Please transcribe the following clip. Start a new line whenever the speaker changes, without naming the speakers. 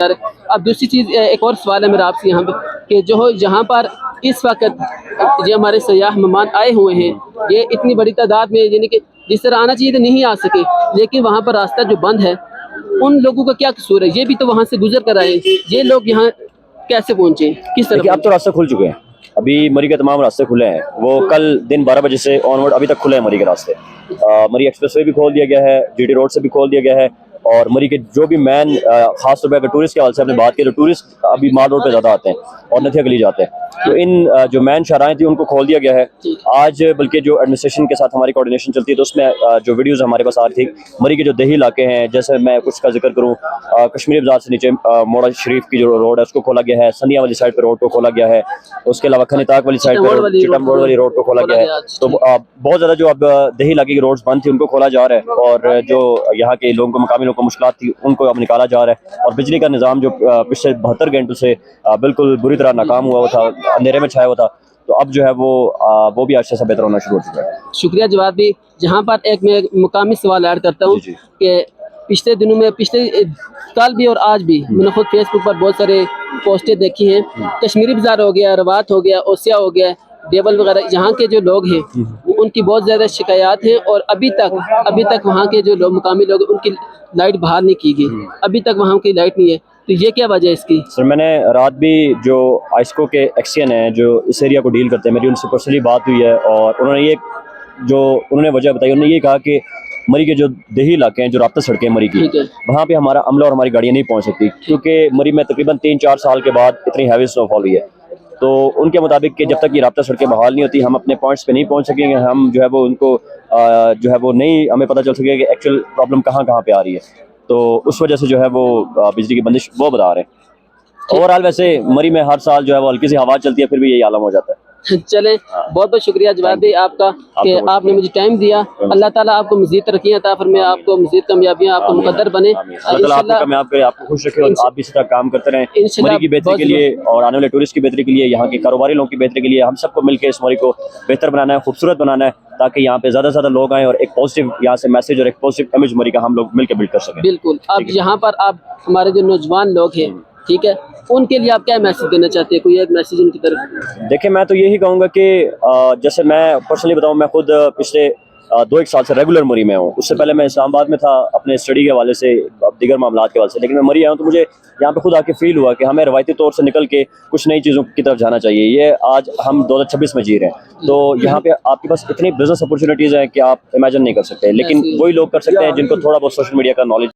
अब दूसरी चीज़, एक और सवाल है मेरा आपसे यहाँ पे कि जो जहाँ पर इस वक्त जो हमारे सयाह मेहमान आए हुए हैं, ये इतनी बड़ी तादाद में, यानी कि जिस तरह आना चाहिए तो नहीं आ सके, लेकिन वहाँ पर रास्ता जो बंद है, उन लोगों का क्या कसूर है? ये भी तो वहाँ से गुजर कर आए, ये लोग यहाँ कैसे पहुँचे, किस तरह?
देखिए, अब तो रास्ते खुल चुके हैं। अभी मरी के तमाम रास्ते खुले हैं। वो कल दिन 12 बजे से ऑनवर्ड अभी तक खुले हैं मरी के रास्ते। मरी एक्सप्रेसवे भी खोल दिया गया है, जीटी रोड से भी खोल दिया गया है। और मरी के जो भी मैन खास तौर पर अगर टूरिस्ट के हवाले से आपने बात की, तो टूरिस्ट अभी माल रोड पे ज़्यादा आते हैं और नथिया गली जाते हैं, तो इन जो मैन शाहराएं थी उनको खोल दिया गया है आज। बल्कि जो एडमिनिस्ट्रेशन के साथ हमारी कोऑर्डिनेशन चलती है, तो उसमें जो वीडियोज़ हमारे पास आ रही थी, मरी के जो देही इलाके हैं, जैसे मैं कुछ का जिक्र करूँ, कश्मीरी बाजार से नीचे मोड़ा शरीफ की जो रोड है उसको खोला गया है, सनिया वाली साइड पर रोड को खोला गया है, उसके अलावा खनीताक वाली साइड पर चिटमोड़ वाली रोड को खोला गया है। तो बहुत ज़्यादा जो अब देही इलाके की रोड्स बंद थी उनको खोला जा रहा है, और जो यहाँ के लोगों को, मकामी लोगों को मुश्किलात थी उनको अब निकाला जा रहा है। और बिजली का निज़ाम जो पिछले 72 घंटों से बिल्कुल बुरी तरह नाकाम हुआ था, अंधेरे में छाया हुआ था, तो अब जो है वो भी अच्छा सा बेहतर होना शुरू हो चुका है।
शुक्रिया जवाब भी। जहाँ पर एक मैं मुकामी सवाल ऐड करता हूँ कि पिछले दिनों में, पिछले कल भी और आज भी, मैंने खुद फेसबुक पर बहुत सारे पोस्टें देखी हैं। कश्मीरी बाजार हो गया, रवात हो गया, ओसिया हो गया, देवल वगैरह, यहाँ के जो लोग हैं उनकी बहुत ज़्यादा शिकायत हैं, और अभी तक वहाँ के जो लोग, मुकामी लोग, उनकी लाइट बहाल नहीं की गई, अभी तक वहाँ की लाइट नहीं है। तो ये क्या वजह है इसकी?
सर, मैंने रात भी जो आइस्को के एक्सियन हैं जो इस एरिया को डील करते हैं, मेरी उनसे पर्सनली बात हुई है, और उन्होंने वजह बताई। उन्होंने ये कहा कि मरी के जो देही इलाके हैं, जो राब्ता सड़कें मरी की, वहाँ पे हमारा अमला और हमारी गाड़ियाँ नहीं पहुँच सकती, क्योंकि मरी में तकरीबन 3-4 साल के बाद इतनी हैवी स्नोफॉल हुई है। तो उनके मुताबिक कि जब तक ये राब्ता सड़कें बहाल नहीं होती, हम अपने पॉइंट्स पे नहीं पहुँच सकेंगे। हम जो है वो उनको जो है वो नहीं, हमें पता चल सकेगा कि एक्चुअल प्रॉब्लम कहाँ पे आ रही है। तो उस वजह से जो है वो बिजली की बंदिश वो बता रहे हैं। ओवरऑल वैसे मरी में हर साल जो है वो हल्की सी हवा चलती है, फिर भी यही आलम हो जाता है।
चलें, बहुत बहुत शुक्रिया जवाब भी आपका कि आपने मुझे टाइम दिया। अल्लाह ताला आपको मज़ीद तरक्की अता फरमाए, आपको मज़ीद कामयाबियाँ आपको मुकद्दर बने,
आपको खुश रखे, और आप भी इसी तरह काम करते रहें मरी की बेहतरी के लिए और आने वाले टूरिस्ट की बेहतरी के लिए, यहाँ के कारोबारी लोगों की बेहतरी के लिए। हम सबको मिलकर इस मरी को बेहतर बनाना है, खूबसूरत बनाना है, ताकि यहाँ पे ज़्यादा से ज़्यादा लोग आएँ और एक पॉजिटिव यहाँ से मैसेज और एक पॉजिटिव इमेज मरी का हम लोग मिलकर बिल्ड कर सकें।
बिल्कुल। अब यहाँ पर आप हमारे जो नौजवान लोग हैं, ठीक है, उनके लिए आप क्या मैसेज देना चाहते हैं? कोई एक मैसेज उनकी तरफ?
देखिए, मैं तो यही कहूँगा कि जैसे मैं पर्सनली बताऊँ, मैं खुद पिछले 2-1 साल से रेगुलर मरी में हूँ। उससे पहले मैं इस्लामाबाद में था अपने स्टडी के हवाले से, दीगर मामलात के हवाले से, लेकिन मैं मरी आया हूँ, तो मुझे यहाँ पे खुद आके फील हुआ कि हमें रवायती तौर से निकल के कुछ नई चीज़ों की तरफ जाना चाहिए। ये आज हम 2026 में जी रहे हैं, तो यहाँ पे आपके पास इतनी बिजनेस अपॉर्चुनिटीज़ हैं कि आप इमेजिन नहीं कर सकते, लेकिन वही लोग कर सकते हैं जिनको थोड़ा बहुत सोशल मीडिया का नॉलेज